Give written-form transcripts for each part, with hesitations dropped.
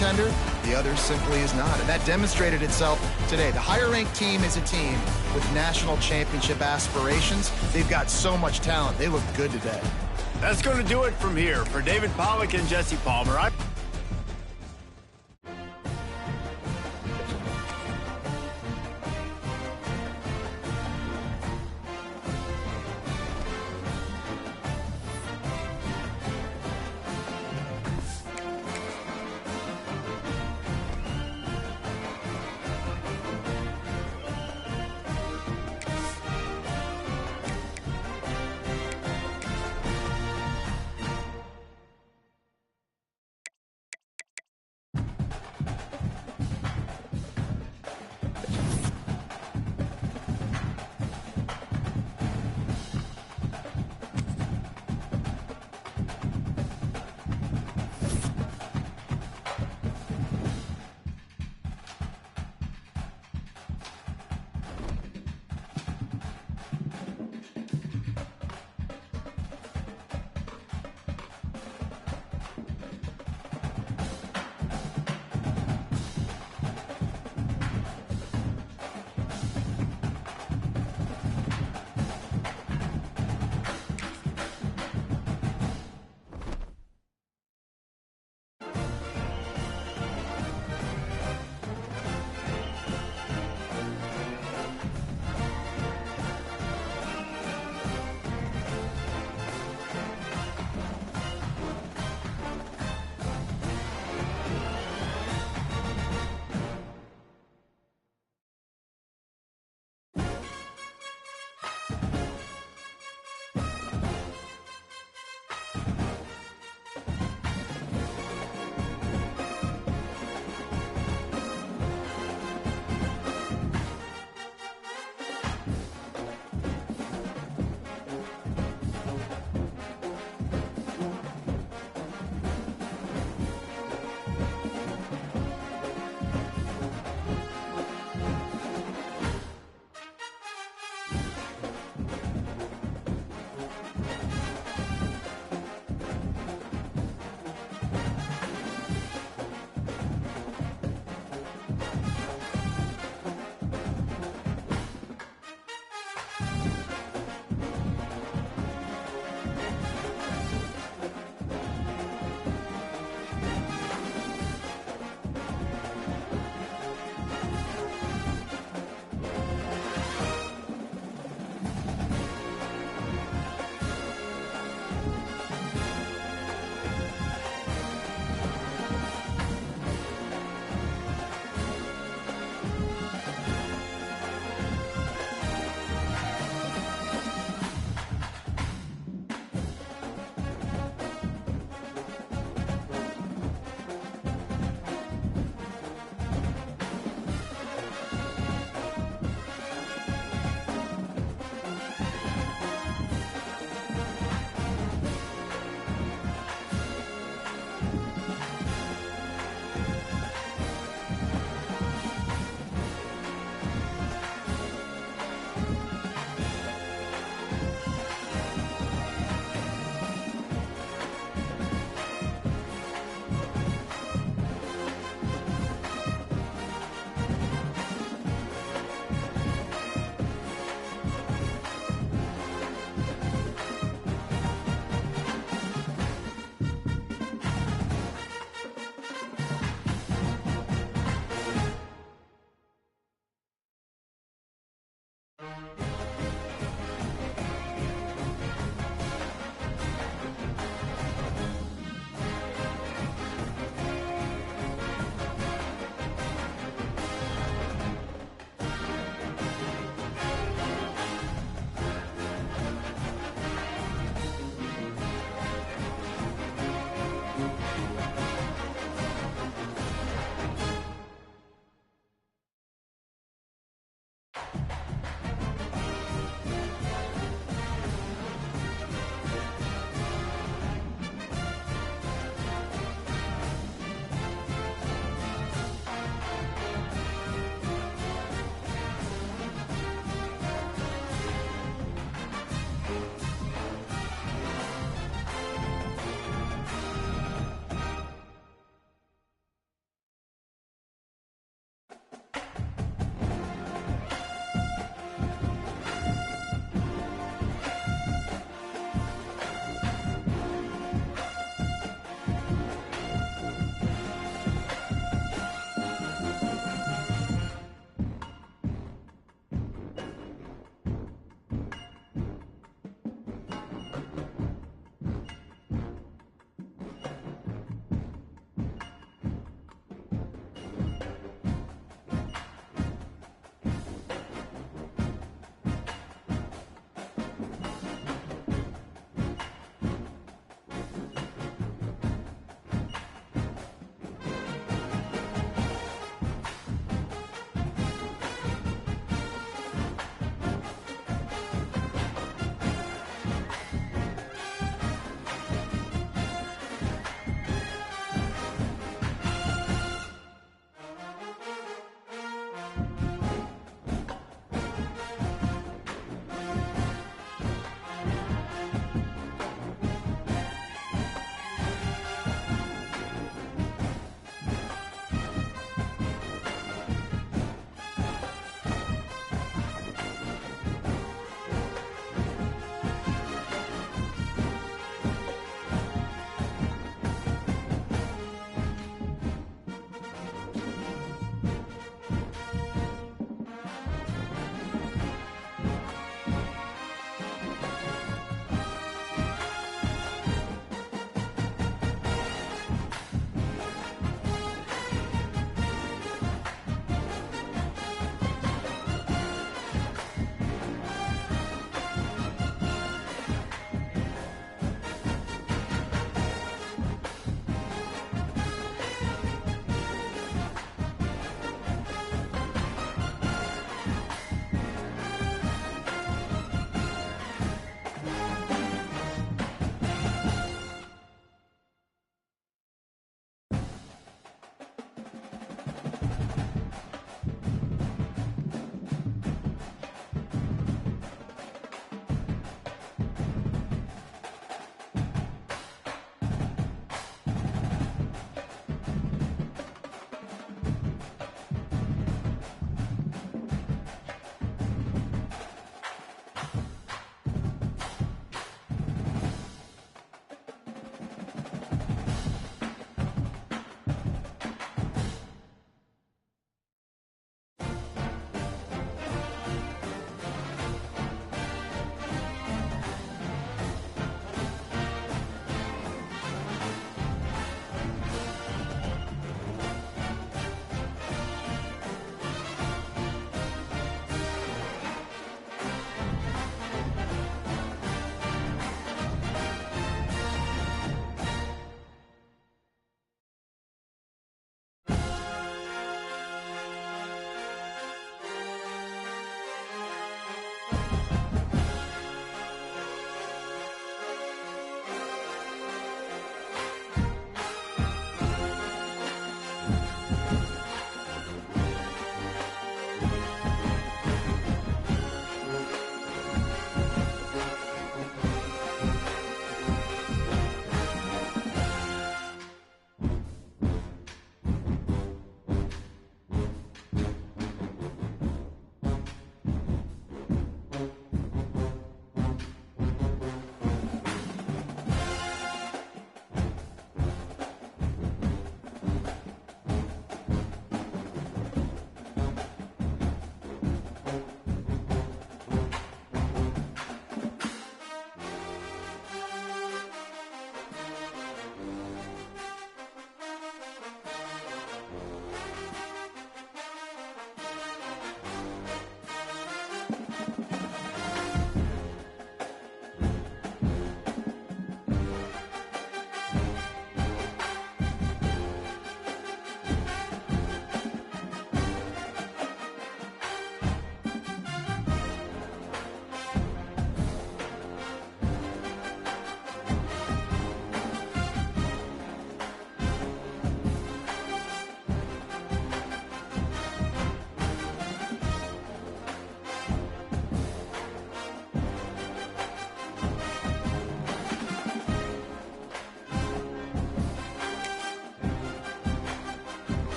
contender, the other simply is not. And that demonstrated itself today. The higher-ranked team is a team with national championship aspirations. They've got so much talent. They look good today. That's going to do it from here. For David Pollack and Jesse Palmer,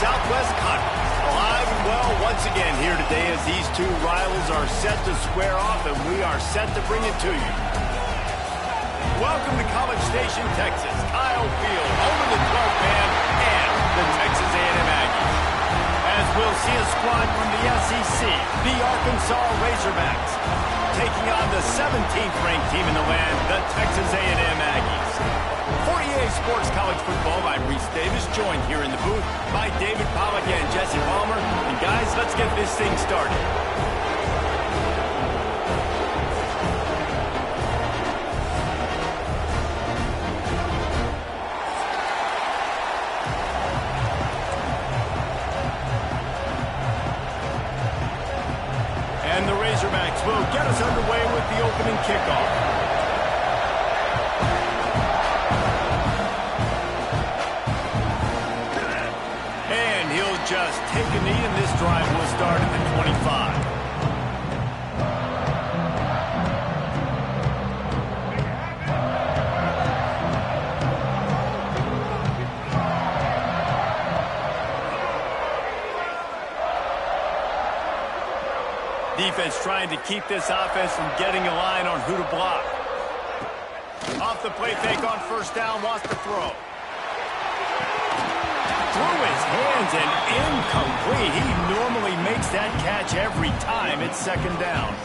Southwest Conference. Alive and well once again here today as these two rivals are set to square off, and we are set to bring it to you. Welcome to College Station, Texas. Kyle Field, home of the 12th man and the Texas A&M Aggies. As we'll see a squad from the SEC, the Arkansas Razorbacks, taking on the 17th ranked team in the land, the Texas A&M Aggies. For EA Sports College Football, I'm Reese Davis, joined here in the booth by David Pollack and Jesse Palmer. And guys, let's get this thing started. And the Razorbacks will get us underway with the opening kickoff. And he'll just take a knee, and this drive will start at the 25. Defense trying to keep this offense from getting a line on who to block. Off the play fake on first down, wants to throw. Through his hands and incomplete. He normally makes that catch every time. It's second down.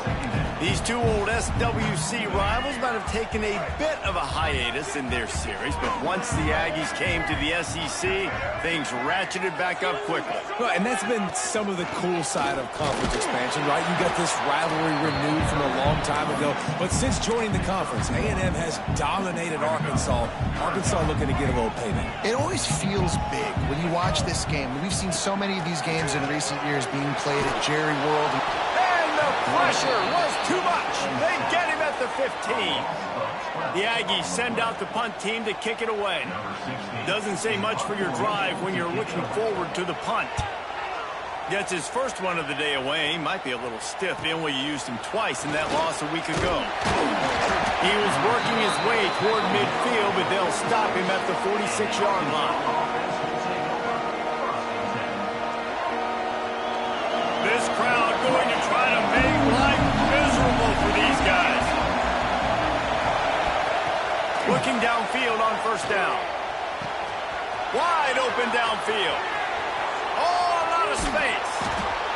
These two old SWC rivals might have taken a bit of a hiatus in their series, but once the Aggies came to the SEC, things ratcheted back up quickly. Well, and that's been some of the cool side of conference expansion, right? You got this rivalry renewed from a long time ago, but since joining the conference, A&M has dominated Arkansas. Arkansas looking to get a little payback. It always feels big when you watch this game. We've seen so many of these games in recent years being played at Jerry World. And the pressure was too much. They get him at the 15. The Aggies send out the punt team to kick it away. Doesn't say much for your drive when you're looking forward to the punt. Gets his first one of the day away. Might be a little stiff in where you used him twice in that loss a week ago. He was working his way toward midfield, but they'll stop him at the 46-yard line. This crowd going to try to make life miserable for these guys. Looking downfield on first down. Wide open downfield. Oh, a lot of space.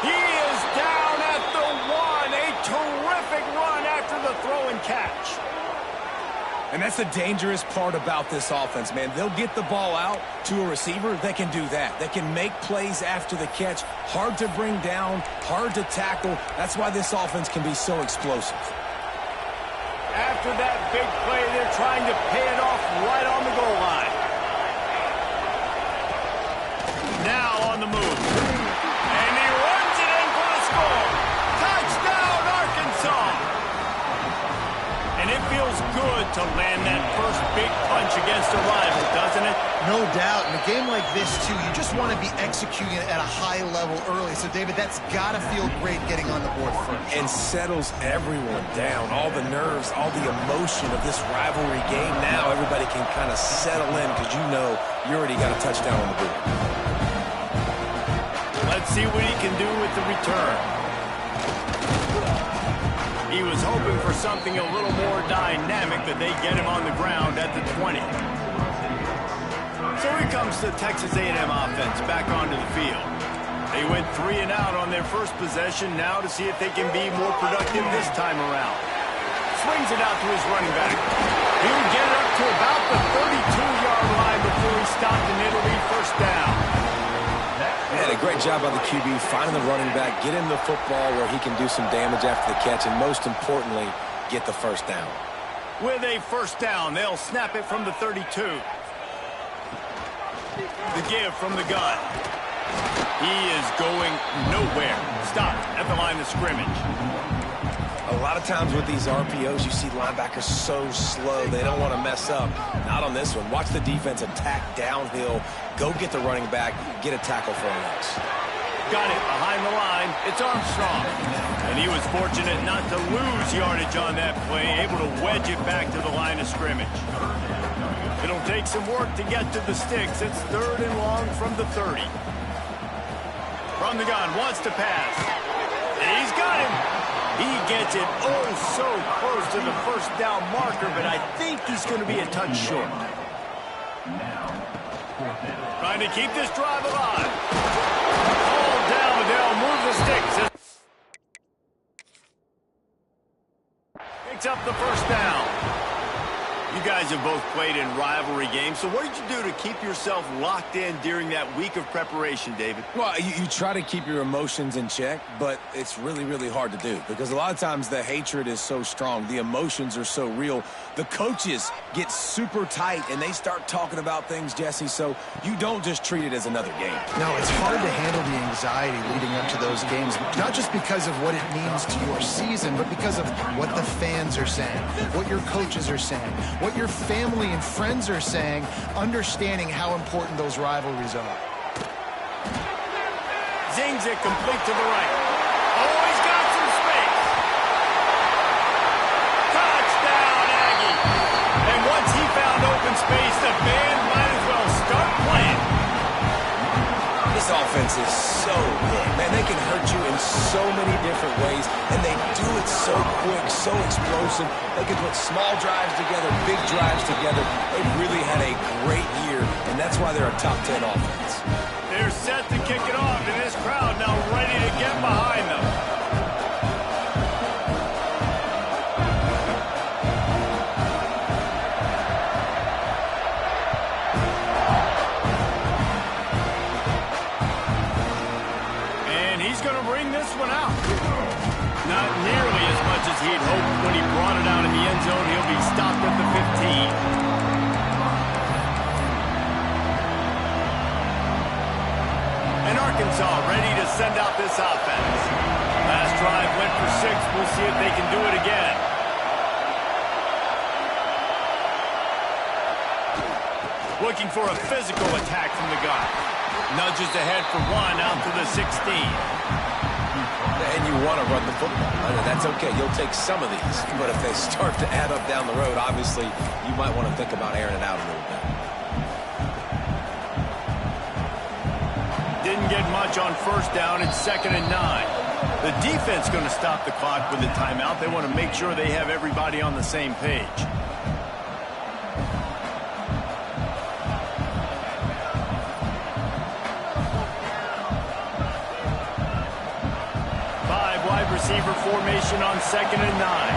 He is down at the 1. A terrific run after the throw and catch. And that's the dangerous part about this offense, man. They'll get the ball out to a receiver. They can do that. They can make plays after the catch. Hard to bring down, hard to tackle. That's why this offense can be so explosive. After that big play, they're trying to pay it off right on the goal line. Now on the move. And he runs it in for the score. Touchdown, Arkansas! And it feels good to land that first big punch against a rival, doesn't it? No doubt. In a game like this, too, you just want to be executing it at a high level early. So, David, that's got to feel great getting on the board first. And settles everyone down. All the nerves, all the emotion of this rivalry game. Now everybody can kind of settle in because you know you already got a touchdown on the board. Let's see what he can do with the return. He was hoping for something a little more dynamic, but they get him on the ground at the 20. So here comes the Texas A&M offense back onto the field. They went 3 and out on their first possession, now to see if they can be more productive this time around. Swings it out to his running back. He would get it up to about the 32-yard line before he stopped and it'll be first down. Man, a great job by the QB finding the running back, get him the football where he can do some damage after the catch, and most importantly, get the first down. With a first down, they'll snap it from the 32. The give from the gun. He is going nowhere. Stop at the line of scrimmage. A lot of times with these RPOs, you see linebackers so slow. They don't want to mess up. Not on this one. Watch the defense attack downhill. Go get the running back. Get a tackle for a loss. Got it behind the line. It's Armstrong. And he was fortunate not to lose yardage on that play. Able to wedge it back to the line of scrimmage. It'll take some work to get to the sticks. It's 3rd and long from the 30. From the gun, wants to pass. He's got him. He gets it oh so close to the first down marker, but I think he's going to be a touch short. Trying to keep this drive alive. Called down, but they'll move the sticks. Picks up the first down. You guys have both played in rivalry games, so what did you do to keep yourself locked in during that week of preparation, David? Well, you try to keep your emotions in check, but it's really, really hard to do because a lot of times the hatred is so strong. The emotions are so real. The coaches get super tight, and they start talking about things, Jesse, so you don't just treat it as another game. No, it's hard to handle the anxiety leading up to those games, not just because of what it means to your season, but because of what the fans are saying, what your coaches are saying, what your family and friends are saying, understanding how important those rivalries are. Zings it complete to the right. Oh, he's got some space. Touchdown, Aggie. And once he found open space, the band might as well start playing. This offense is so good. Man, they can hurt you in so many different ways, and they do it so quick, so explosive. They can put small drives together, big drives together. They've really had a great year, and that's why they're a top 10 offense. They're set to kick it off, and this crowd now ready to get behind them. And he's going to bring this one out. Not nearly as much as he'd hoped when he brought it out in the end zone. He'll be stopped at the 15. Arkansas ready to send out this offense. Last drive went for 6. We'll see if they can do it again. Looking for a physical attack from the gun. Nudges ahead for 1 out to the 16. And you want to run the football. I mean, that's okay. You'll take some of these. But if they start to add up down the road, obviously, you might want to think about airing it out a little bit. Didn't get much on first down. It's 2nd and 9. The defense going to stop the clock with a timeout. They want to make sure they have everybody on the same page. Five wide receiver formation on 2nd and 9.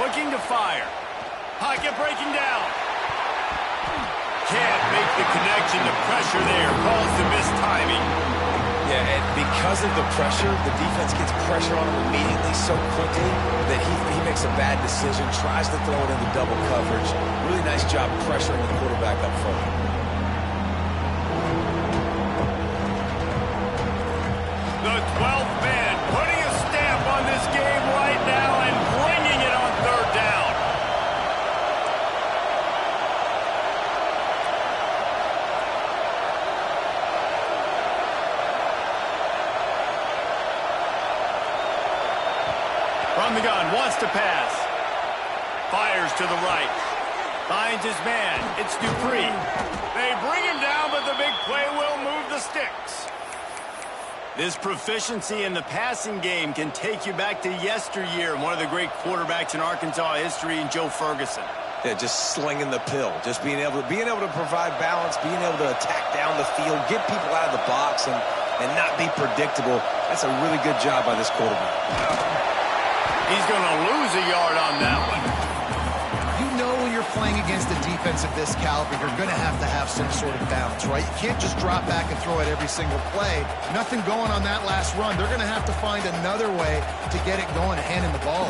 Looking to fire. Pocket breaking down. Can't make the connection. The pressure there calls the missed timing. Yeah, and because of the pressure, the defense gets pressure on him immediately so quickly that he makes a bad decision, tries to throw it into double coverage. Really nice job pressuring the quarterback up front. The 12th man putting a stamp on this game right now and bringing it on 3rd down. From the gun, wants to pass. Fires to the right. Finds his man. It's Dupree. They bring him down, but the big play will move the sticks. This proficiency in the passing game can take you back to yesteryear. One of the great quarterbacks in Arkansas history, in Joe Ferguson. Yeah, just slinging the pill, just being able to provide balance, being able to attack down the field, get people out of the box, and not be predictable. That's a really good job by this quarterback. He's going to lose a yard on that one. You know when you're playing against a defense of this caliber, you're going to have some sort of balance, right? You can't just drop back and throw it every single play. Nothing going on that last run. They're going to have to find another way to get it going and handing the ball.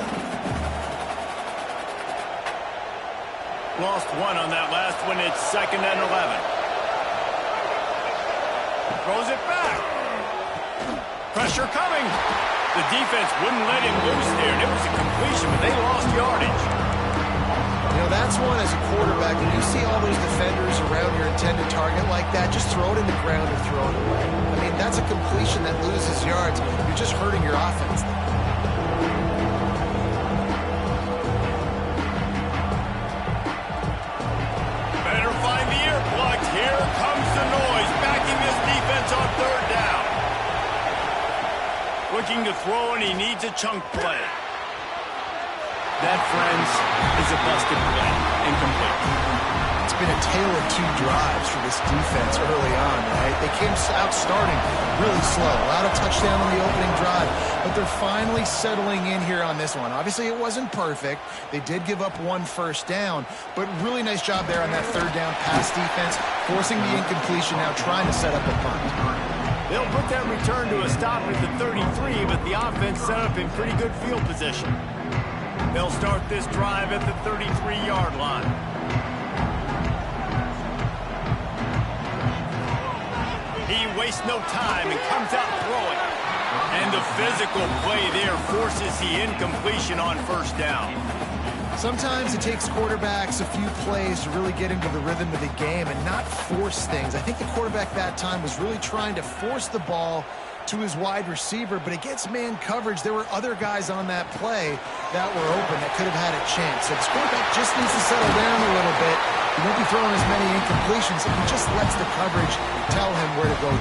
Lost 1 on that last one. It's 2nd and 11. Throws it back. Pressure coming. The defense wouldn't let him loose there, and it was a completion, but they lost yardage. You know, that's one as a quarterback. When you see all those defenders around your intended target like that, just throw it in the ground or throw it away. I mean, that's a completion that loses yards. You're just hurting your offense. Better find the chunk play. That, friends, is a busted play. Incomplete. It's been a tale of two drives for this defense early on, right? They came out starting really slow, allowed a touchdown on the opening drive, but they're finally settling in here on this one. Obviously, it wasn't perfect. They did give up one first down, but really nice job there on that third down pass defense, forcing the incompletion, now trying to set up a punt. They'll put that return to a stop at the 33, but the offense set up in pretty good field position. They'll start this drive at the 33-yard line. He wastes no time and comes out throwing. And the physical play there forces the incompletion on first down. Sometimes it takes quarterbacks a few plays to really get into the rhythm of the game and not force things. I think the quarterback that time was really trying to force the ball to his wide receiver, but against man coverage, there were other guys on that play that were open that could have had a chance. So this quarterback just needs to settle down a little bit. He won't be throwing as many incompletions if he just lets the coverage tell him where to go.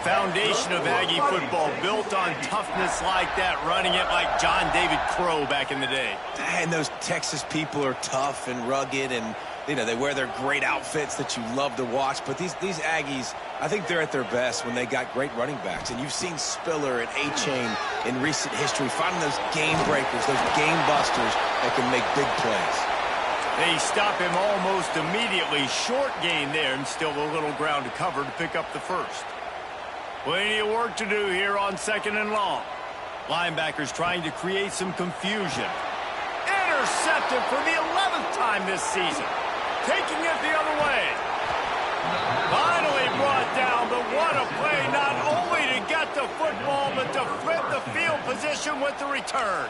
Foundation of Aggie football built on toughness like that, running it like John David Crow back in the day. And those Texas people are tough and rugged, and you know, they wear their great outfits that you love to watch. But these Aggies, I think they're at their best when they got great running backs. And you've seen Spiller and A-Chain in recent history finding those game breakers, those game busters that can make big plays. They stop him almost immediately. Short gain there, and still a little ground to cover to pick up the first. Plenty of work to do here on 2nd and long. Linebackers trying to create some confusion. Intercepted for the 11th time this season. Taking it the other way. Finally brought down, but what a play, not only to get the football, but to flip the field position with the return.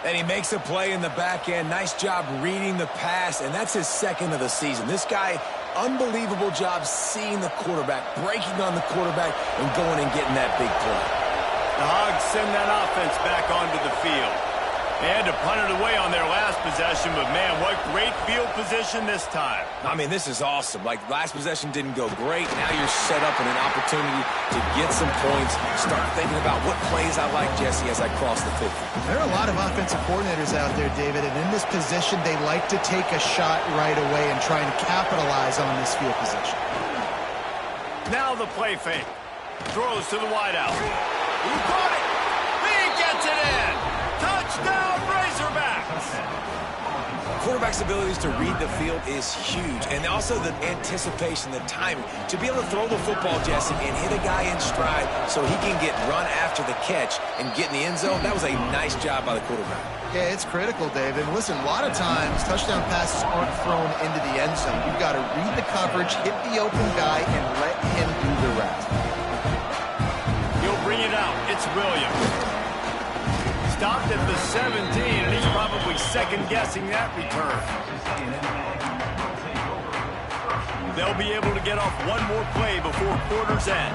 And he makes a play in the back end. Nice job reading the pass, and that's his second of the season. This guy, unbelievable job seeing the quarterback, breaking on the quarterback, and going and getting that big play. The Hogs send that offense back onto the field. They had to punt it away on their last possession, but man, what great field position this time. I mean, this is awesome. Like, last possession didn't go great. Now you're set up in an opportunity to get some points. Start thinking about what plays I like, Jesse, as I cross the 50. There are a lot of offensive coordinators out there, David, and in this position, they like to take a shot right away and try and capitalize on this field position. Now the play fake. Throws to the wideout. Who caught it? He gets it in. Touchdown, Razorbacks! Quarterback's abilities to read the field is huge, and also the anticipation, the timing. To be able to throw the football, Jesse, and hit a guy in stride so he can get run after the catch and get in the end zone, that was a nice job by the quarterback. Yeah, it's critical, David. Listen, a lot of times, touchdown passes aren't thrown into the end zone. You've got to read the coverage, hit the open guy, and let him do the rest. He'll bring it out. It's Williams. Stopped at the 17, and he's probably second-guessing that return. They'll be able to get off one more play before quarter's end.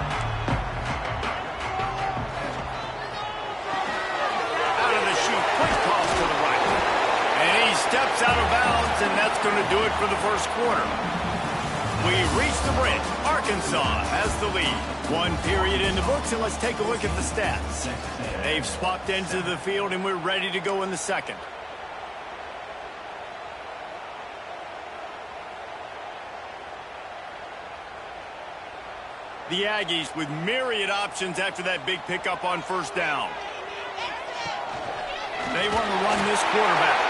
Out of the chute, quick toss to the right. And he steps out of bounds, and that's going to do it for the first quarter. We reach the bridge. Arkansas has the lead. One period in the books, and let's take a look at the stats. They've swapped ends of the field, and we're ready to go in the second. The Aggies with myriad options after that big pickup on first down. They want to run this quarterback.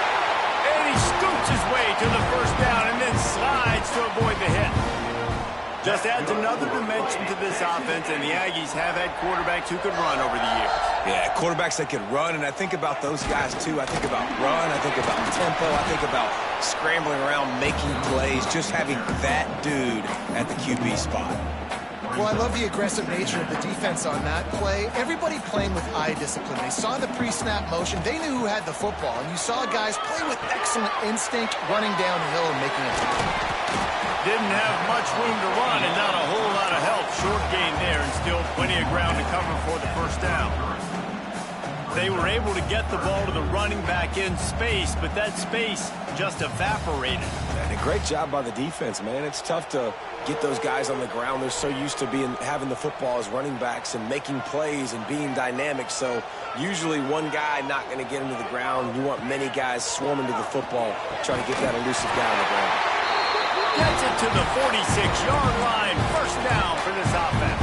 And he scoots his way to the first down and then slides to avoid the hit. Just adds another dimension to this offense, and the Aggies have had quarterbacks who could run over the years. Yeah, quarterbacks that can run, and I think about those guys too. I think about run, I think about tempo, I think about scrambling around, making plays, just having that dude at the QB spot. Well, I love the aggressive nature of the defense on that play. Everybody playing with eye discipline. They saw the pre-snap motion. They knew who had the football, and you saw guys play with excellent instinct, running downhill and making a tackle. Didn't have much room to run and not a whole lot of help. Short gain there and still plenty of ground to cover for the first down. They were able to get the ball to the running back in space, but that space just evaporated. And great job by the defense, man. It's tough to get those guys on the ground. They're so used to having the football as running backs and making plays and being dynamic. So usually one guy not going to get into the ground. You want many guys swarming to the football, trying to get that elusive guy on the ground. Gets it to the 46-yard line. First down for this offense.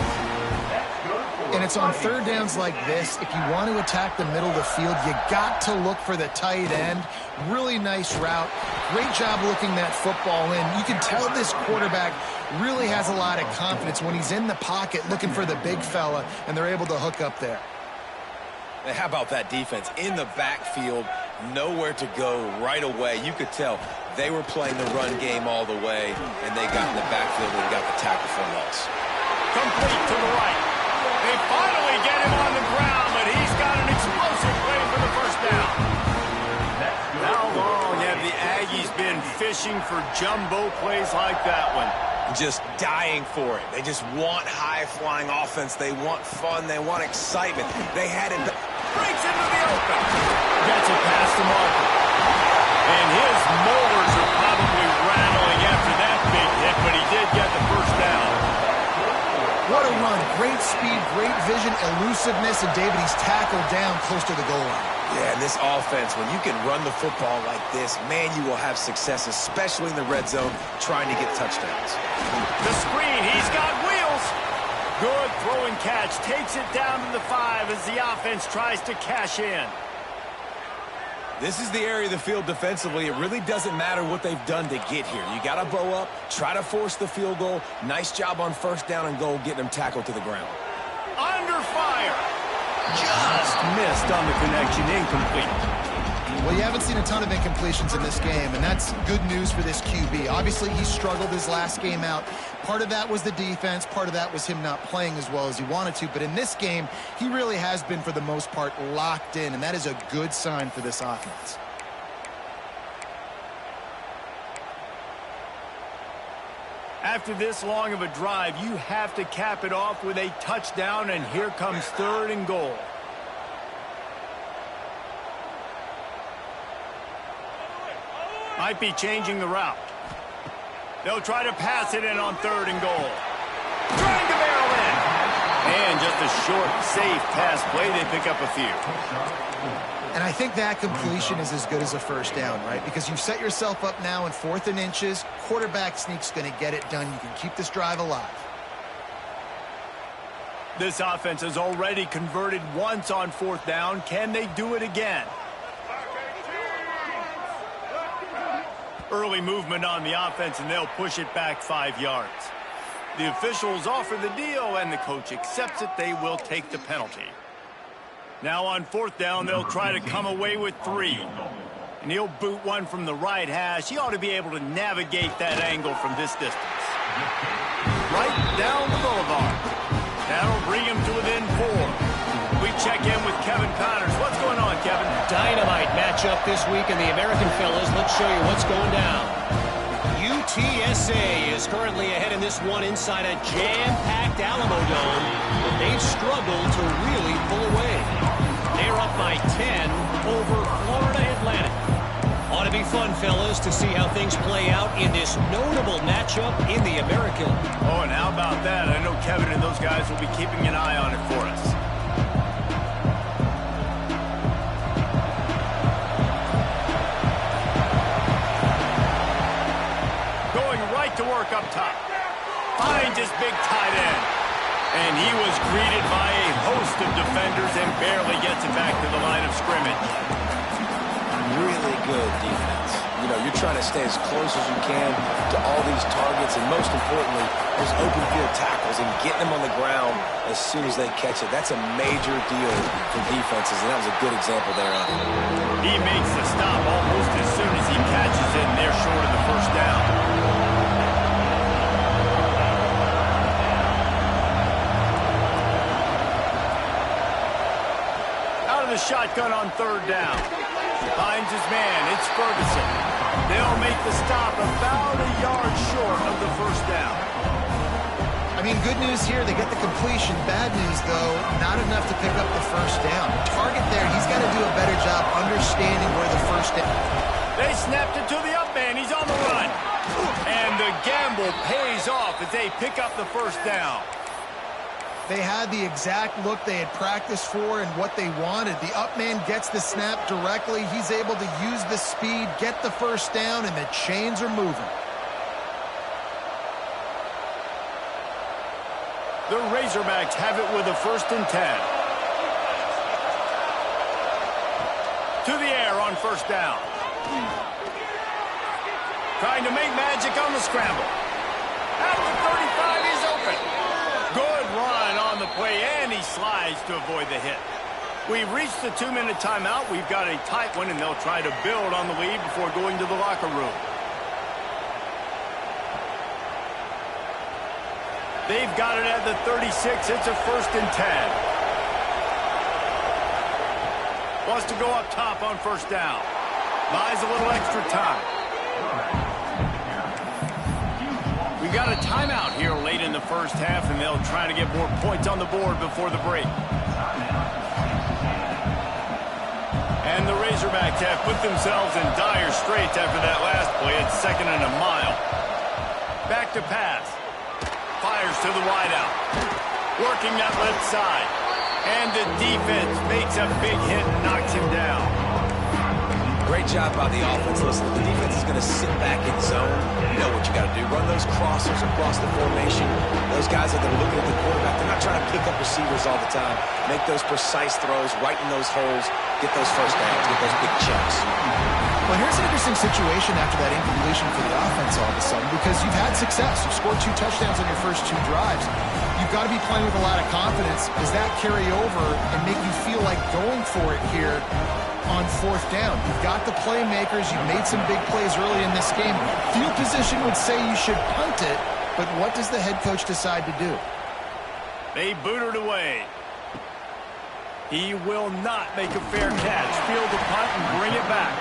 And it's on third downs like this. If you want to attack the middle of the field, you got to look for the tight end. Really nice route. Great job looking that football in. You can tell this quarterback really has a lot of confidence when he's in the pocket looking for the big fella, and they're able to hook up there. How about that defense? In the backfield, nowhere to go right away. You could tell they were playing the run game all the way, and they got in the backfield and got the tackle for loss. Complete to the right. They finally get him on the ground, but he's got an explosive play for the first down. How long have the Aggies been fishing for jumbo plays like that one? Just dying for it. They just want high-flying offense. They want fun. They want excitement. They had it. Breaks into the open. Gets it past the marker. And his molars are probably rattling after that big hit, but he did get the first down. What a run. Great speed, great vision, elusiveness, and David, he's tackled down close to the goal line. Yeah, and this offense, when you can run the football like this, man, you will have success, especially in the red zone, trying to get touchdowns. The screen, he's got wheels. Good throw and catch. Takes it down to the 5 as the offense tries to cash in. This is the area of the field defensively. It really doesn't matter what they've done to get here. You got to bow up, try to force the field goal. Nice job on first down and goal, getting them tackled to the ground. Under fire. Just missed on the connection. Incomplete. Well, you haven't seen a ton of incompletions in this game, and that's good news for this QB. Obviously, he struggled his last game out. Part of that was the defense. Part of that was him not playing as well as he wanted to. But in this game, he really has been, for the most part, locked in, and that is a good sign for this offense. After this long of a drive, you have to cap it off with a touchdown, and here comes third and goal. Might be changing the route. They'll try to pass it in on third and goal. Trying to barrel in. And just a short, safe pass play. They pick up a few. And I think that completion is as good as a first down, right? Because you've set yourself up now in 4th and inches. Quarterback sneak's going to get it done. You can keep this drive alive. This offense has already converted once on 4th down. Can they do it again? Early movement on the offense, and they'll push it back 5 yards. The officials offer the deal, and the coach accepts it. They will take the penalty. Now on 4th down, they'll try to come away with 3. And he'll boot one from the right hash. He ought to be able to navigate that angle from this distance. Right down the boulevard. That'll bring him to within 4. We check in with Kevin Connors. What's going on, Kevin? Dynamite matchup this week in the American Fellas. Let's show you what's going down. UTSA is currently ahead in this one inside a jam-packed Alamo Dome, but they've struggled to really pull away. They're up by 10 over Florida Atlantic. Ought to be fun, fellas, to see how things play out in this notable matchup in the American. Oh, and how about that? I know Kevin and those guys will be keeping an eye on it for us. To work up top. Finds his big tight end. And he was greeted by a host of defenders and barely gets it back to the line of scrimmage. Really good defense. You know, you're trying to stay as close as you can to all these targets, and most importantly, those open field tackles and getting them on the ground as soon as they catch it. That's a major deal for defenses, and that was a good example there. He makes the stop almost as soon as he catches it, and they're short of the first down. The shotgun on 3rd down. Finds his man. It's Ferguson. They'll make the stop about a yard short of the first down. I mean, good news here. They get the completion. Bad news, though, not enough to pick up the first down. The target there, he's got to do a better job understanding where the first down. They snapped it to the up man, he's on the run. And the gamble pays off as they pick up the first down. They had the exact look they had practiced for and what they wanted. The up man gets the snap directly. He's able to use the speed, get the first down, and the chains are moving. The Razorbacks have it with a 1st and 10. To the air on 1st down. Trying to make magic on the scramble. At the 35, he's open. Good run on the play, and he slides to avoid the hit. We've reached the 2-minute timeout. We've got a tight one, and they'll try to build on the lead before going to the locker room. They've got it at the 36. It's a 1st and 10. Wants to go up top on 1st down. Buys a little extra time. We got a timeout here late in the 1st half, and they'll try to get more points on the board before the break. And the Razorbacks have put themselves in dire straits after that last play. It's 2nd and a mile. Back to pass. Fires to the wideout. Working that left side. And the defense makes a big hit and knocks him down. Great job by the offense. Listen, the defense is going to sit back in zone. You know what you got to do. Run those crossers across the formation. Those guys that are looking at the quarterback, they're not trying to pick up receivers all the time. Make those precise throws right in those holes. Get those first downs. Get those big chunks. Well, here's an interesting situation after that incompletion for the offense all of a sudden, because you've had success. You've scored 2 touchdowns on your first 2 drives. You've got to be playing with a lot of confidence. Does that carry over and make you feel like going for it here on 4th down? You've got the playmakers. You've made some big plays early in this game. Field position would say you should punt it, but what does the head coach decide to do? They boot it away. He will not make a fair catch. Field the punt and bring it back.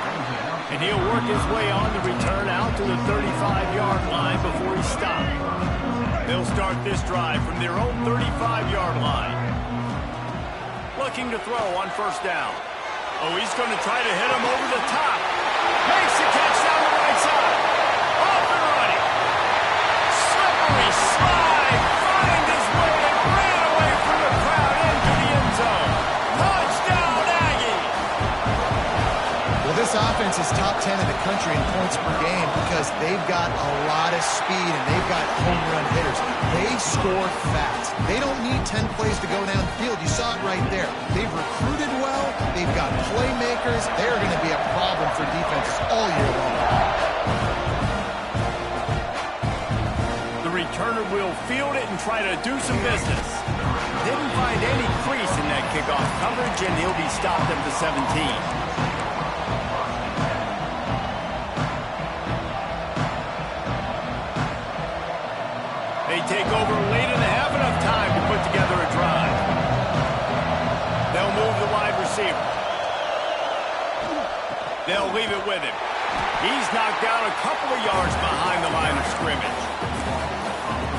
And he'll work his way on the return out to the 35-yard line before he stops. They'll start this drive from their own 35-yard line. Looking to throw on 1st down. Oh, he's going to try to hit him over the top. Makes the catch down the right side. Off and running. Slippery slide. Find his way and ran away from the crowd into the end zone. Touchdown, Aggie. Well, this offense is top 10 in the country in points per game because they've got a lot of speed and they've got home run hitters. They score fast. They don't need 10 plays to go downfield. You saw it right there. They've recruited well. They've got playmakers. They're going to be a problem for defenses all year long. The returner will field it and try to do some business. Didn't find any crease in that kickoff coverage, and he'll be stopped at the 17. They take over late in the half, enough time to put together a drive. They'll move the wide receiver. They'll leave it with him. He's knocked down a couple of yards behind the line of scrimmage.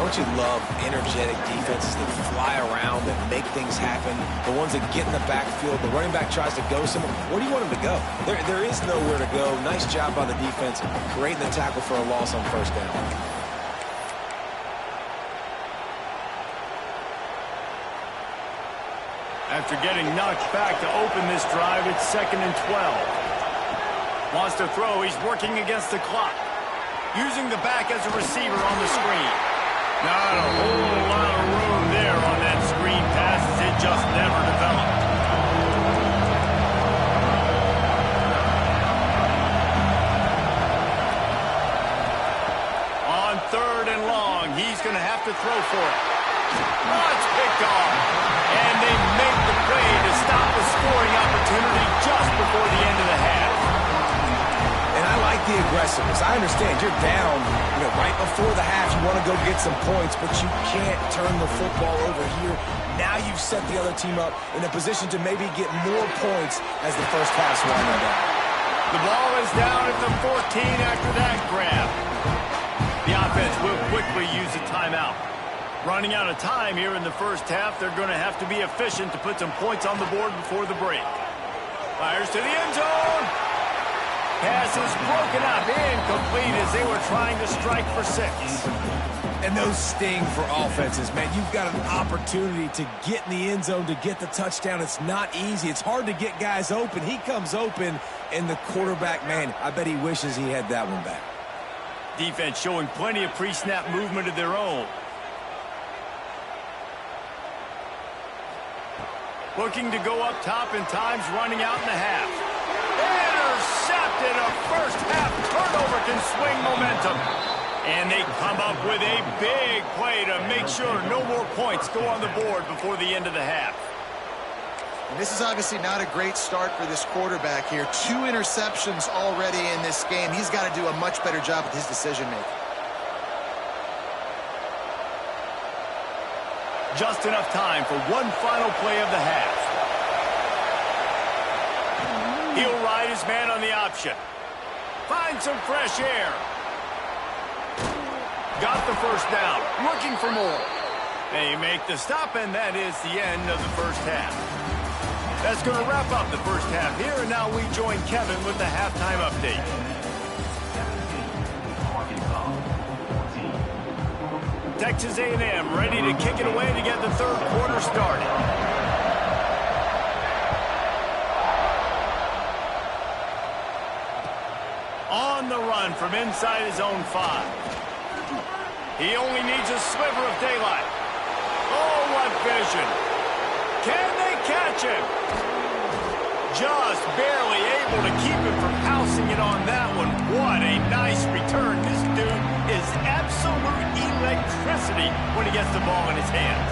Don't you love energetic defenses that fly around and make things happen? The ones that get in the backfield, the running back tries to go somewhere. Where do you want him to go? There is nowhere to go. Nice job by the defense, creating the tackle for a loss on 1st down. After getting knocked back to open this drive, it's 2nd and 12. Wants to throw, he's working against the clock. Using the back as a receiver on the screen. Not a whole lot of room there on that screen pass as it just never developed. On 3rd and long, he's going to have to throw for it. Oh, it's picked off. And they make the play to stop the scoring opportunity just before the end of the half. And I like the aggressiveness. I understand you're down, right before the half. You want to go get some points, but you can't turn the football over here. Now you've set the other team up in a position to maybe get more points as the first half's winding down. The ball is down at the 14 after that grab. The offense will quickly use a timeout. Running out of time here in the first half, they're going to have to be efficient to put some points on the board before the break. Fires to the end zone. Pass is broken up, incomplete as they were trying to strike for 6. And those sting for offenses, man. You've got an opportunity to get in the end zone, to get the touchdown. It's not easy. It's hard to get guys open. He comes open, and the quarterback, man, I bet he wishes he had that one back. Defense showing plenty of pre-snap movement of their own. Looking to go up top, and time's running out in the half. Intercepted. A first-half turnover can swing momentum. And they come up with a big play to make sure no more points go on the board before the end of the half. And this is obviously not a great start for this quarterback here. 2 interceptions already in this game. He's got to do a much better job with his decision-making. Just enough time for one final play of the half. He'll ride his man on the option. Find some fresh air. Got the first down. Looking for more. They make the stop, and that is the end of the first half. That's going to wrap up the first half here, and now we join Kevin with the halftime update. Texas A&M ready to kick it away to get the third quarter started. On the run from inside his own 5. He only needs a sliver of daylight. Oh, what vision. Can they catch him? Just barely able to keep him from housing it on that one. What a nice return. This dude is absolute electricity when he gets the ball in his hands.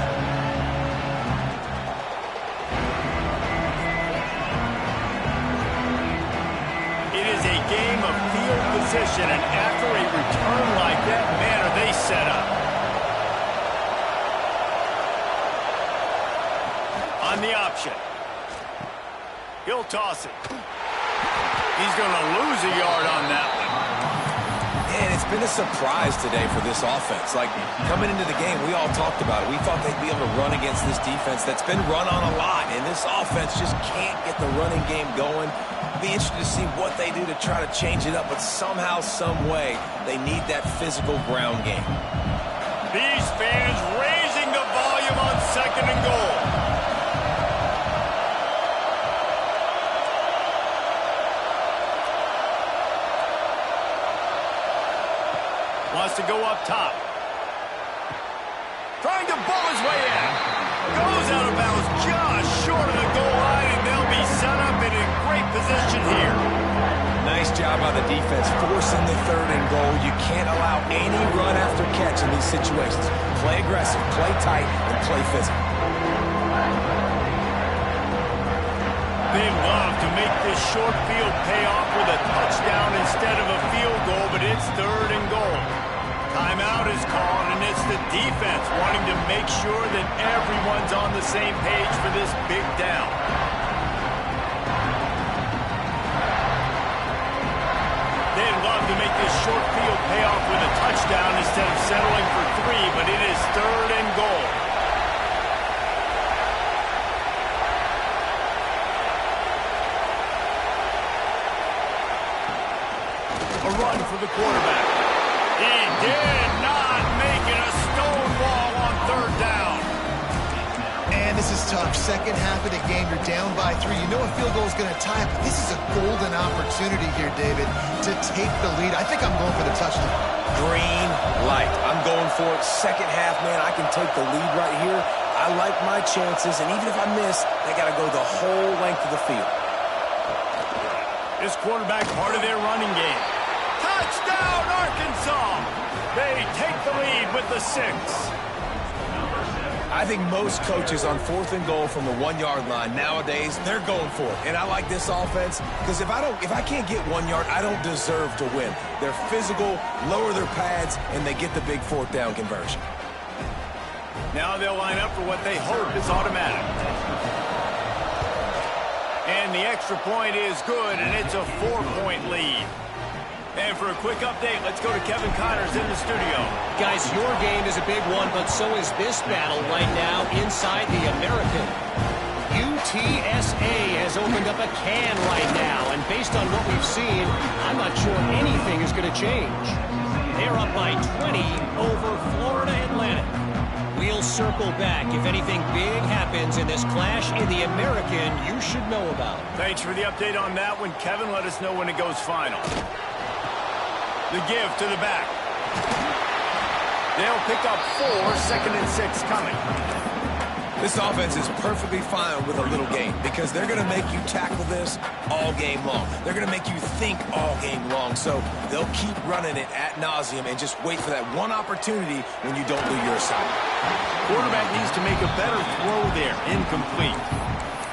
It is a game of field position, and after a return like that, man, are they set up. On the option. He'll toss it. He's going to lose a yard on that one. Man, it's been a surprise today for this offense. Like, coming into the game, we all talked about it. We thought they'd be able to run against this defense that's been run on a lot, and this offense just can't get the running game going. Be interested to see what they do to try to change it up, but somehow, some way, they need that physical ground game. These fans raising the volume on 2nd and goal. Wants to go up top. Trying to ball his way in. Goes out of bounds just short of the goal line, and they'll be set up in a great position here. Nice job by the defense forcing the 3rd and goal. You can't allow any run after catch in these situations. Play aggressive, play tight, and play physical. They love to make this short field pay off with a touchdown instead of a field goal, but it's 3rd and goal. Timeout is called, and it's the defense wanting to make sure that everyone's on the same page for this big down. They'd love to make this short field pay off with a touchdown instead of settling for 3, but it is 3rd and goal. A run for the quarterback. He did not make it a stone wall on 3rd down. And this is tough. Second half of the game, you're down by 3. You know a field goal is going to tie it, but this is a golden opportunity here, David, to take the lead. I think I'm going for the touchdown. Green light. I'm going for it. Second half, man, I can take the lead right here. I like my chances, and even if I miss, they got to go the whole length of the field. This quarterback part of their running game. Touchdown, Arkansas! They take the lead with the 6. I think most coaches on 4th and goal from the 1-yard line nowadays, they're going for it. And I like this offense because if I can't get 1 yard, I don't deserve to win. They're physical, lower their pads, and they get the big 4th down conversion. Now they'll line up for what they hope is automatic. And the extra point is good, and it's a 4-point lead. And for a quick update, let's go to Kevin Connors in the studio. Guys, your game is a big one, but so is this battle right now inside the American. UTSA has opened up a can right now, and And based on what we've seen, I'm not sure anything is going to change. They're up by 20 over Florida Atlantic. We'll circle back if anything big happens in this clash in the American you should know about. Thanks for the update on that one, Kevin. Let us know when it goes final. The give to the back. They'll pick up 4, 2nd and 6 coming. This offense is perfectly fine with a little game because they're going to make you tackle this all game long. They're going to make you think all game long. So they'll keep running it ad nauseum and just wait for that one opportunity when you don't do your assignment. Quarterback needs to make a better throw there. Incomplete.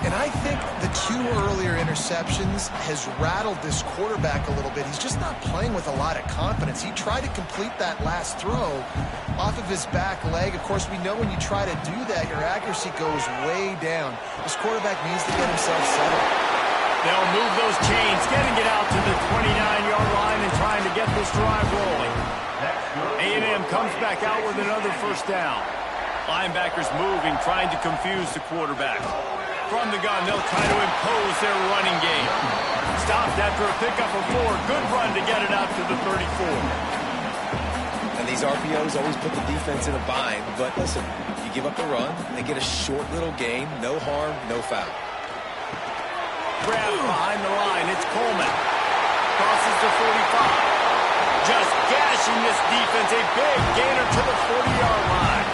And I think the 2 earlier interceptions has rattled this quarterback a little bit. He's just not playing with a lot of confidence. He tried to complete that last throw off of his back leg. Of course, we know when you try to do that, your accuracy goes way down. This quarterback needs to get himself settled. They'll move those chains, getting it out to the 29-yard line and trying to get this drive rolling. A&M comes back out with another first down. Linebackers moving, trying to confuse the quarterback. From the gun, they'll try to impose their running game. Stopped after a pickup of 4. Good run to get it out to the 34. And these RPOs always put the defense in a bind. But listen, you give up the run, they get a short little gain, no harm, no foul. Grab behind the line, it's Coleman. Crosses the 45. Just gashing this defense, a big gainer to the 40-yard line.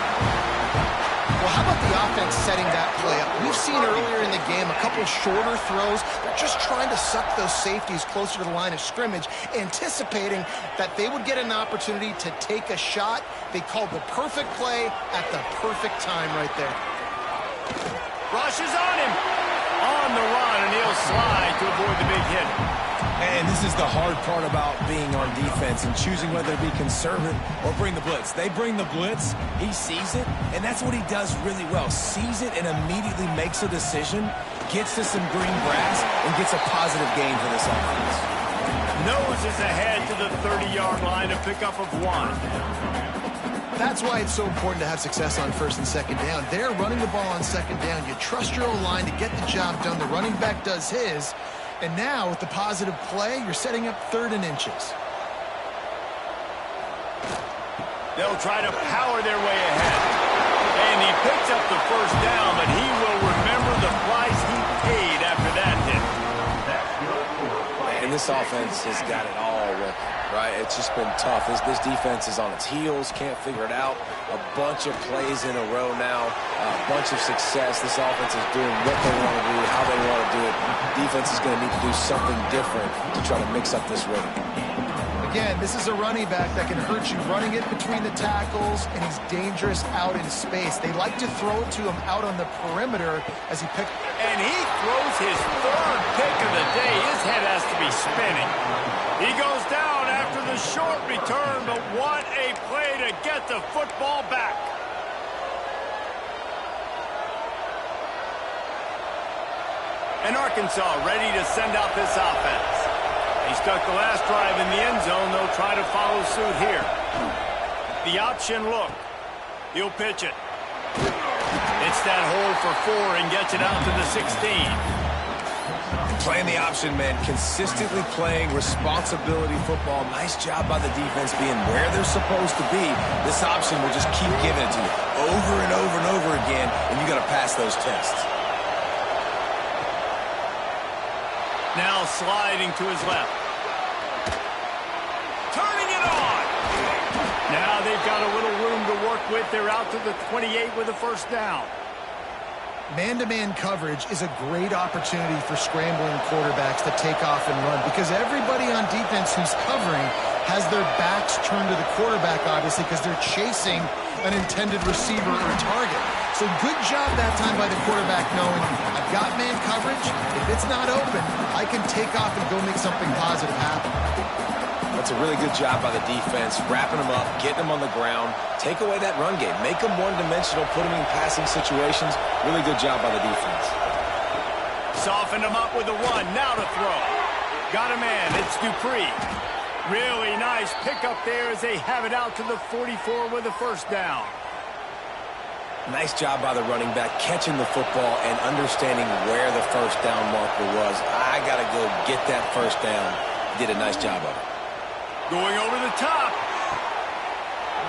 Well, how about the offense setting that play up? We've seen earlier in the game a couple shorter throws. They're just trying to suck those safeties closer to the line of scrimmage, anticipating that they would get an opportunity to take a shot. They called the perfect play at the perfect time right there. Rush is on him. On the run, and he'll slide to avoid the big hit. And this is the hard part about being on defense and choosing whether to be conservative or bring the blitz. They bring the blitz, he sees it, and that's what he does really well. Sees it and immediately makes a decision, gets to some green grass, and gets a positive gain for this offense. Noses ahead to the 30-yard line, a pickup of 1. That's why it's so important to have success on 1st and 2nd down. They're running the ball on 2nd down. You trust your O-line to get the job done. The running back does his. And now, with the positive play, you're setting up 3rd and inches. They'll try to power their way ahead. And he picks up the first down, but he will remember the price he paid after that hit. And this offense has got it all working, right? It's just been tough. This defense is on its heels, can't figure it out. A bunch of plays in a row now, a bunch of success. This offense is doing what they want to do, how they want to do it. Defense is going to need to do something different to try to mix up this rhythm. Again, this is a running back that can hurt you running it between the tackles, and he's dangerous out in space. They like to throw it to him out on the perimeter as he picks. And he throws his 3rd pick of the day. His head has to be spinning. He goes down after the short return, but what a play to get the football back. And Arkansas ready to send out this offense. He stuck the last drive in the end zone. They'll try to follow suit here. The option look. He'll pitch it. It's that hole for 4 and gets it out to the 16. Playing the option, man, consistently playing responsibility football. Nice job by the defense being where they're supposed to be. This option will just keep giving it to you over and over and over again, and you got to pass those tests. Now sliding to his left. Turning it on. Now they've got a little room to work with. They're out to the 28 with a first down. Man-to-man coverage is a great opportunity for scrambling quarterbacks to take off and run because everybody on defense who's covering has their backs turned to the quarterback, obviously, because they're chasing an intended receiver or target. So good job that time by the quarterback knowing I've got man coverage. If it's not open, I can take off and go make something positive happen. That's a really good job by the defense, wrapping them up, getting them on the ground, take away that run game, make them one-dimensional, put them in passing situations. Really good job by the defense. Softened him up with a 1, now to throw. Got a man, it's Dupree. Really nice pickup there as they have it out to the 44 with a first down. Nice job by the running back, catching the football and understanding where the first down marker was. I got to go get that first down. Did a nice job of it. Going over the top.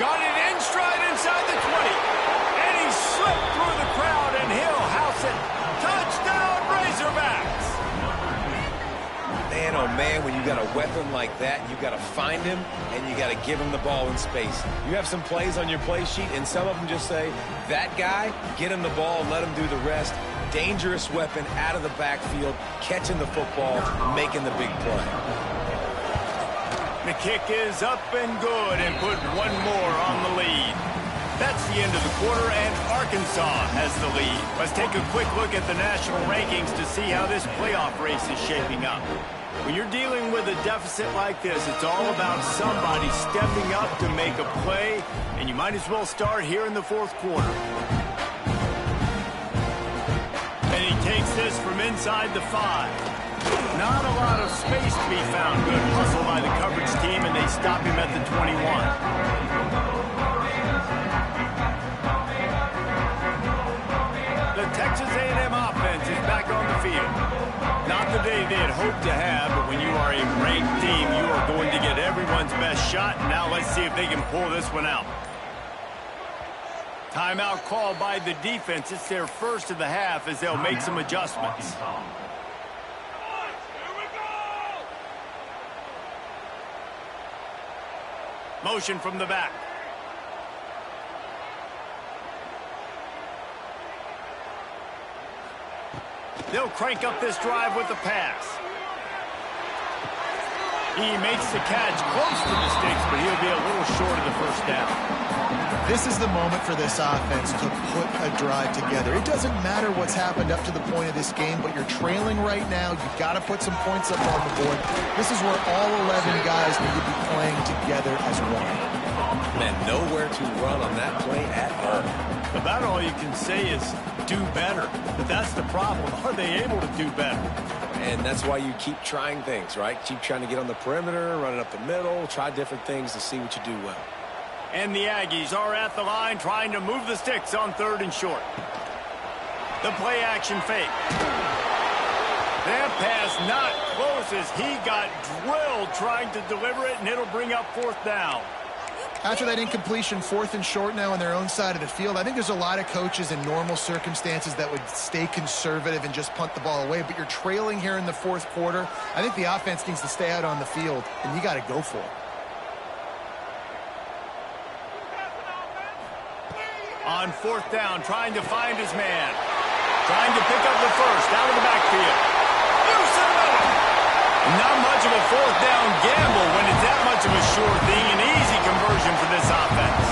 Got it in stride inside the 20. And he slipped through the crowd, and he'll house it. Touchdown, Razorbacks! Man, oh man, when you got a weapon like that, you got to find him, and you got to give him the ball in space. You have some plays on your play sheet, and some of them just say, that guy, get him the ball and let him do the rest. Dangerous weapon out of the backfield, catching the football, making the big play. The kick is up and good, and put one more on the lead. That's the end of the quarter, and Arkansas has the lead. Let's take a quick look at the national rankings to see how this playoff race is shaping up. When you're dealing with a deficit like this, it's all about somebody stepping up to make a play, and you might as well start here in the fourth quarter. And he takes this from inside the 5. Not a lot of space to be found. Good hustle by the coverage team, and they stop him at the 21. The Texas A&M offense is back on the field. Not the day they had hoped to have, but when you are a ranked team, you are going to get everyone's best shot. Now let's see if they can pull this one out. Timeout called by the defense. It's their first of the half as they'll make some adjustments. Motion from the back. They'll crank up this drive with the pass. He makes the catch close to the sticks, but he'll be a little short of the first down. This is the moment for this offense to put a drive together. It doesn't matter what's happened up to the point of this game, but you're trailing right now. You've got to put some points up on the board. This is where all 11 guys need to be playing together as one. Man, nowhere to run on that play at all. About all you can say is do better. But that's the problem. Are they able to do better? And that's why you keep trying things, right? Keep trying to get on the perimeter, run it up the middle, try different things to see what you do well. And the Aggies are at the line trying to move the sticks on 3rd and short. The play action fake. That pass not close as he got drilled trying to deliver it, and it'll bring up 4th down. After that incompletion, 4th and short now on their own side of the field, I think there's a lot of coaches in normal circumstances that would stay conservative and just punt the ball away. But you're trailing here in the 4th quarter. I think the offense needs to stay out on the field, and you got to go for it. On 4th down, trying to find his man. Trying to pick up the first out of the backfield. Not much of a 4th down gamble when it's that much of a sure thing. An easy conversion for this offense.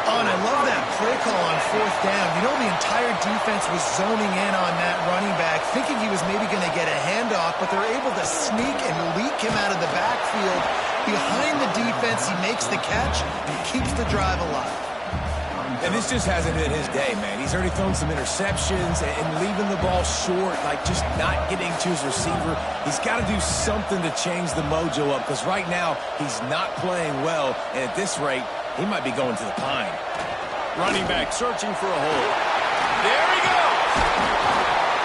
Oh, and I love that play call on 4th down. You know, the entire defense was zoning in on that running back, thinking he was maybe going to get a handoff, but they're able to sneak and leak him out of the backfield. Behind the defense, he makes the catch and keeps the drive alive. And this just hasn't been his day, man. He's already thrown some interceptions and leaving the ball short, like just not getting to his receiver. He's got to do something to change the mojo up, because right now he's not playing well, and at this rate, he might be going to the pine. Running back searching for a hole. There he goes!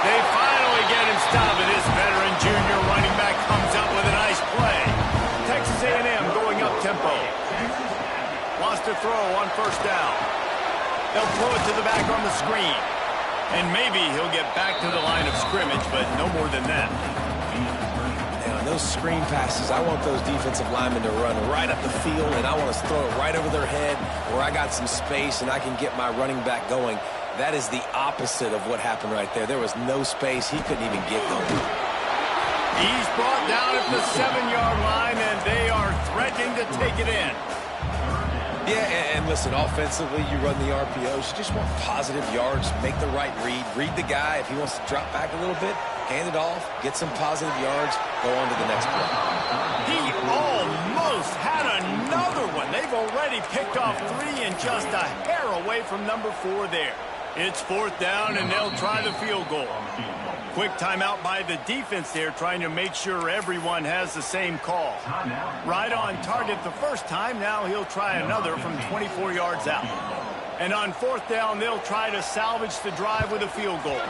They finally get him stopped, and this veteran junior running back comes up with a nice play. Texas A&M going up tempo. Wants to throw on 1st down. They'll throw it to the back on the screen. And maybe he'll get back to the line of scrimmage, but no more than that. Now, those screen passes, I want those defensive linemen to run right up the field, and I want to throw it right over their head where I got some space and I can get my running back going. That is the opposite of what happened right there. There was no space. He couldn't even get going. He's brought down at the 7-yard line, and they are threatening to take it in. Yeah, and listen, offensively, you run the RPOs. You just want positive yards, make the right read, read the guy. If he wants to drop back a little bit, hand it off, get some positive yards, go on to the next play. He almost had another one. They've already picked off 3 and just a hair away from number 4 there. It's 4th down, and they'll try the field goal. Quick timeout by the defense there, trying to make sure everyone has the same call. Right on target the first time. Now he'll try another from 24 yards out. And on 4th down, they'll try to salvage the drive with a field goal.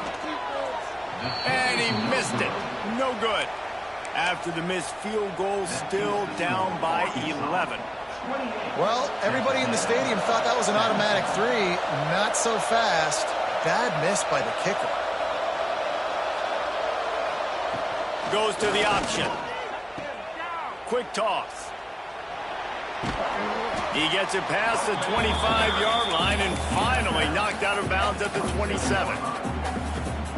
And he missed it. No good. After the missed field goal, still down by 11. Well, everybody in the stadium thought that was an automatic 3. Not so fast. Bad miss by the kicker. Goes to the option. Quick toss. He gets it past the 25-yard line and finally knocked out of bounds at the 27.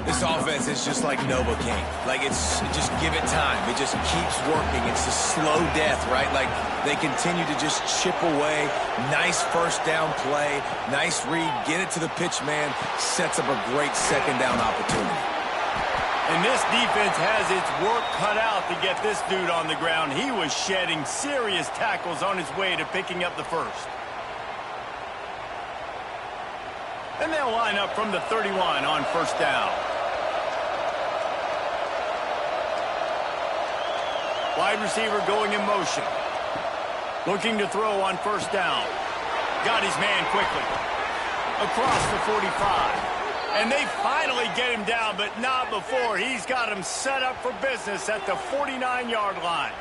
This offense is just like Novocaine. Like, just give it time. It just keeps working. It's a slow death, right? Like, they continue to just chip away. Nice first down play. Nice read. Get it to the pitch man. Sets up a great second down opportunity. And this defense has its work cut out to get this dude on the ground. He was shedding serious tackles on his way to picking up the first. And they'll line up from the 31 on first down. Wide receiver going in motion. Looking to throw on first down. Got his man quickly. Across the 45. And they finally get him down, but not before. He's got him set up for business at the 49-yard line.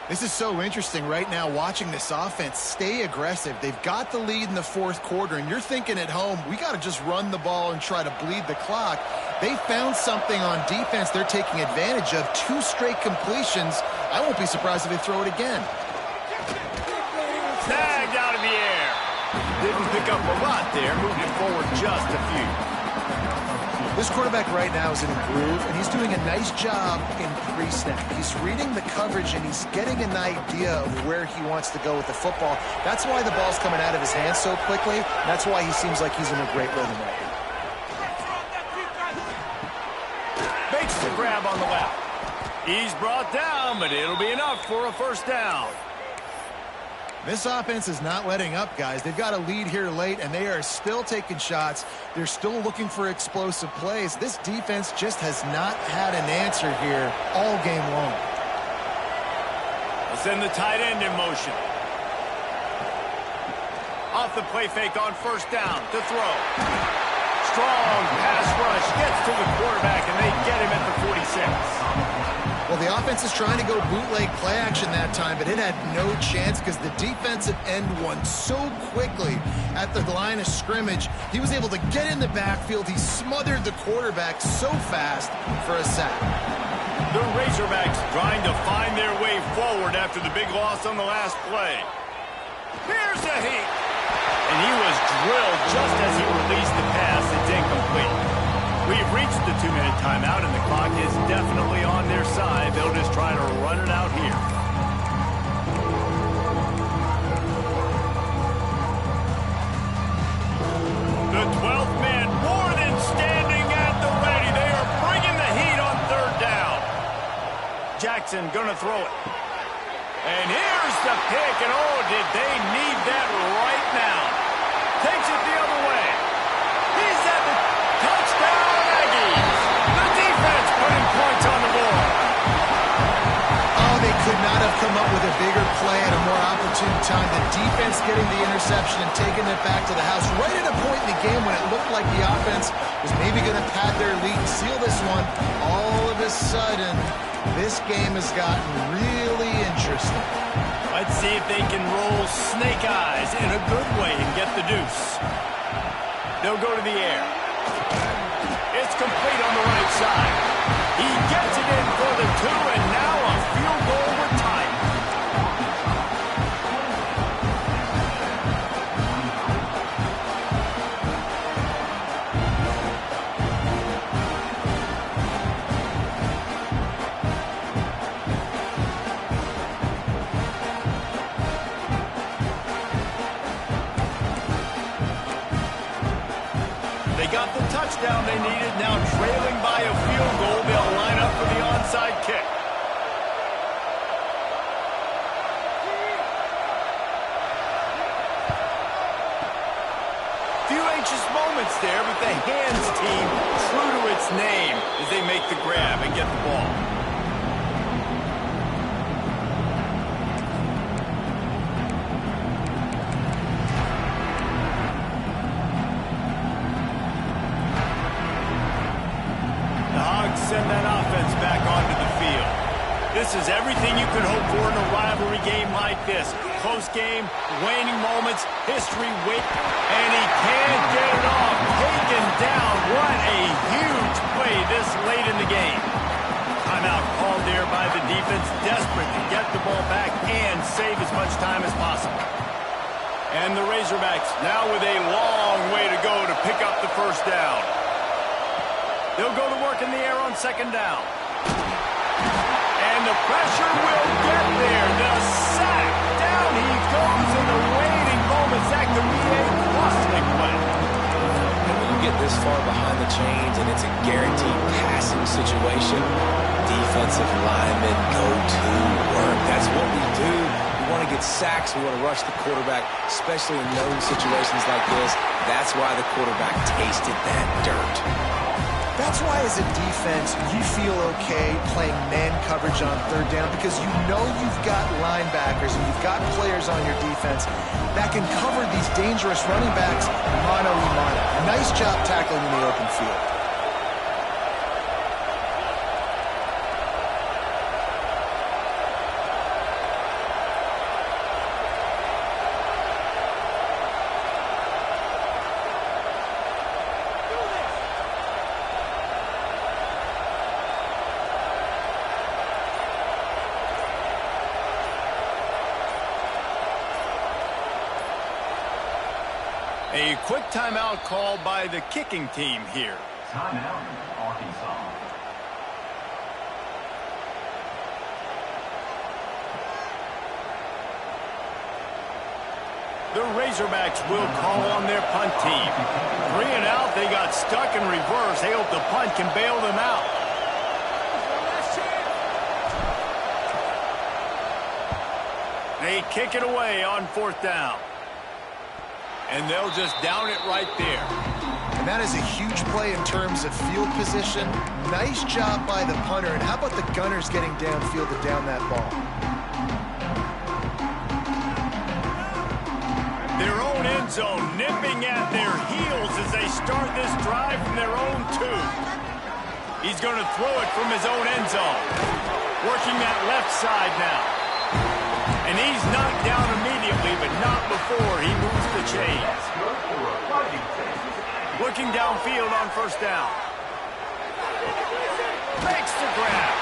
This is so interesting right now, watching this offense stay aggressive. They've got the lead in the fourth quarter, and you're thinking at home, we got to just run the ball and try to bleed the clock. They found something on defense they're taking advantage of. 2 straight completions. I won't be surprised if they throw it again. Tagged out of the air. Didn't pick up a lot there. Moved it forward just a few. This quarterback right now is in a groove, and he's doing a nice job in pre-snap. He's reading the coverage, and he's getting an idea of where he wants to go with the football. That's why the ball's coming out of his hands so quickly. That's why he seems like he's in a great rhythm right now. Makes the grab on the left. He's brought down, but it'll be enough for a first down. This offense is not letting up, guys. They've got a lead here late, and they are still taking shots. They're still looking for explosive plays. This defense just has not had an answer here all game long. They'll send the tight end in motion. Off the play fake on first down to throw. Strong pass rush gets to the quarterback, and they get him at the 46. Well, the offense is trying to go bootleg play action that time, but it had no chance because the defensive end won so quickly at the line of scrimmage. He was able to get in the backfield. He smothered the quarterback so fast for a sack. The Razorbacks trying to find their way forward after the big loss on the last play. Here's a heat. And he was drilled just as he released the pass. It's incomplete. We've reached the 2-minute timeout, and the clock is definitely on their side. They'll just try to run it out here. The 12th man more than standing at the ready. They are bringing the heat on third down. Jackson going to throw it. And here's the pick, and oh, did they need that right now. Takes it the other way. He's at the touchdown. Points on the board. Oh, they could not have come up with a bigger play at a more opportune time. The defense getting the interception and taking it back to the house right at a point in the game when it looked like the offense was maybe going to pad their lead and seal this one. All of a sudden, this game has gotten really interesting. Let's see if they can roll snake eyes in a good way and get the deuce. They'll go to the air. It's complete on the right side. He gets it in for the 2, and now a field goal with time. They got the touchdown they needed. Now trailing by a field goal, they'll line up for the onside kick. Few anxious moments there, but the hands team true to its name as they make the grab and get the ball. This is everything you could hope for in a rivalry game like this. Close game, waning moments, history wait, and he can't get it off. Taken down. What a huge play this late in the game. Timeout called there by the defense, desperate to get the ball back and save as much time as possible. And the Razorbacks now with a long way to go to pick up the first down. They'll go to work in the air on second down. And the pressure will get there. The sack. Down he goes in the waiting moments. That could be a costly play. And when you get this far behind the chains and it's a guaranteed passing situation, defensive linemen go to work. That's what we do. We want to get sacks. We want to rush the quarterback, especially in known situations like this. That's why the quarterback tasted that dirt. That's why as a defense, you feel okay playing man coverage on third down because you know you've got linebackers and you've got players on your defense that can cover these dangerous running backs mano a mano. Nice job tackling in the open field. A quick timeout called by the kicking team here. Timeout, Arkansas. The Razorbacks will call on their punt team. 3 and out, they got stuck in reverse. They hope the punt can bail them out. They kick it away on fourth down. And they'll just down it right there. And that is a huge play in terms of field position. Nice job by the punter. And how about the Gunners getting downfield to down that ball? Their own end zone nipping at their heels as they start this drive from their own 2. He's going to throw it from his own end zone. Working that left side now. And he's knocked down immediately, but not before he moves the chains. Looking downfield on first down. Makes the grab.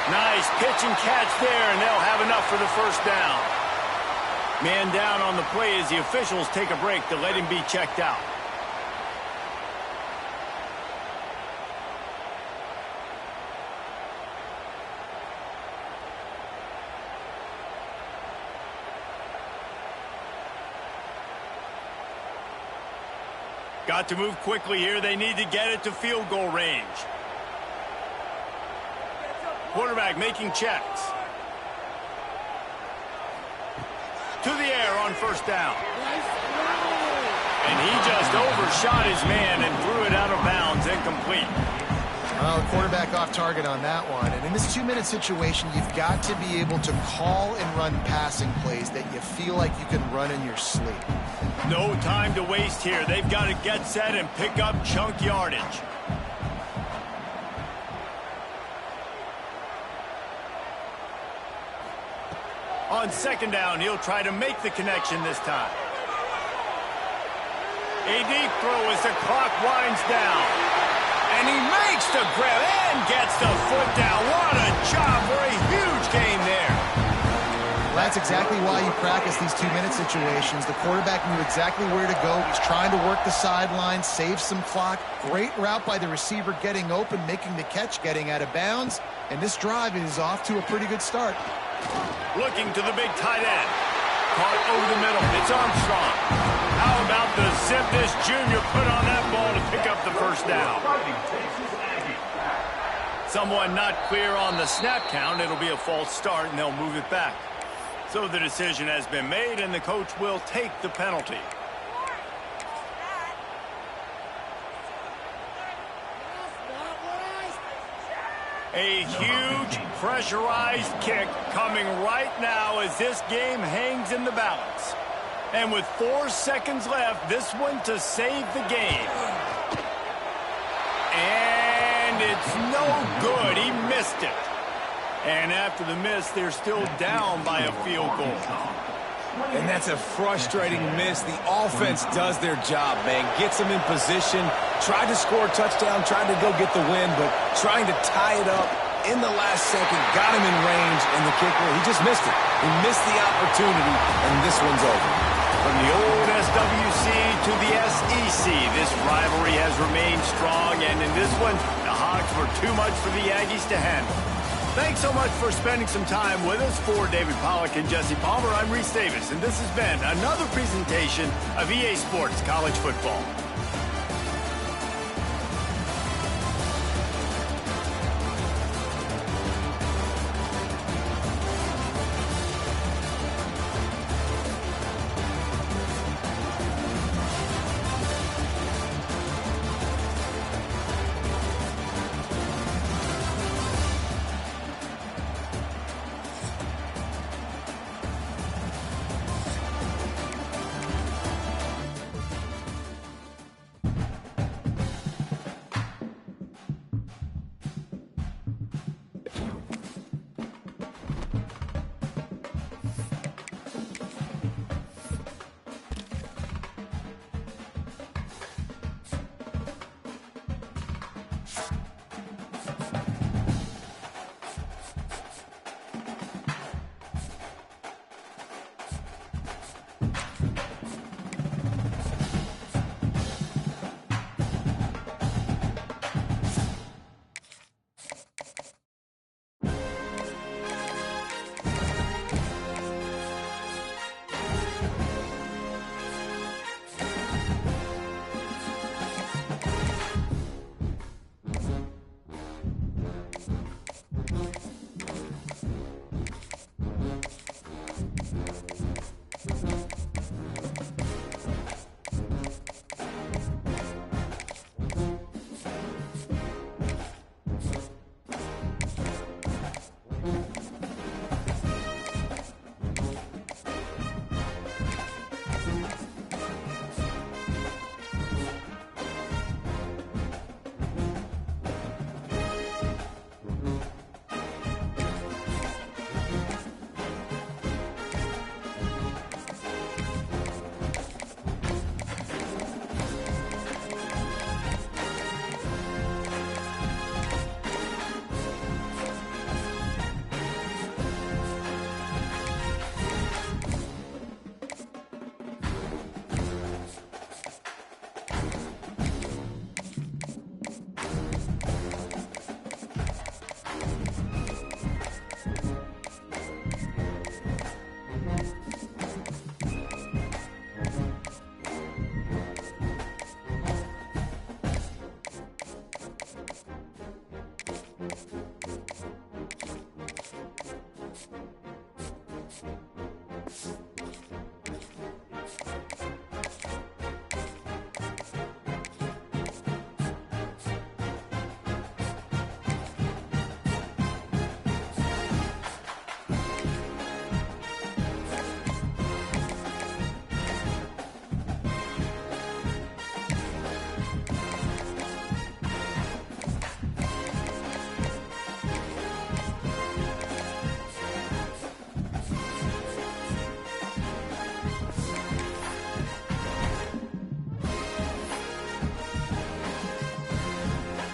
Nice pitch and catch there, and they'll have enough for the first down. Man down on the play as the officials take a break to let him be checked out. Got to move quickly here. They need to get it to field goal range. Quarterback making checks. To the air on first down. And he just overshot his man and threw it out of bounds, incomplete. Well, the quarterback off target on that one. And in this 2-minute situation, you've got to be able to call and run passing plays that you feel like you can run in your sleep. No time to waste here. They've got to get set and pick up chunk yardage. On second down, he'll try to make the connection this time. A deep throw as the clock winds down. And he makes the grab and gets the foot down. What a job for a huge gain there. Well, that's exactly why you practice these 2-minute situations. The quarterback knew exactly where to go. He's trying to work the sideline, save some clock. Great route by the receiver getting open, making the catch, getting out of bounds. And this drive is off to a pretty good start. Looking to the big tight end. Caught over the middle. It's Armstrong. How about the zip this junior put on that ball to pick up the first down? Someone not clear on the snap count. It'll be a false start, and they'll move it back. So the decision has been made, and the coach will take the penalty. A huge pressurized kick coming right now as this game hangs in the balance. And with 4 seconds left, this one to save the game. And it's no good. He missed it. And after the miss, they're still down by a field goal. And that's a frustrating miss. The offense does their job, man. Gets them in position, tried to score a touchdown, tried to go get the win, but trying to tie it up in the last second, got him in range, and the kicker, he just missed it. He missed the opportunity, and this one's over. From the old SWC to the SEC, this rivalry has remained strong, and in this one, the Hogs were too much for the Aggies to handle. Thanks so much for spending some time with us. For David Pollack and Jesse Palmer, I'm Reese Davis, and this has been another presentation of EA Sports College Football.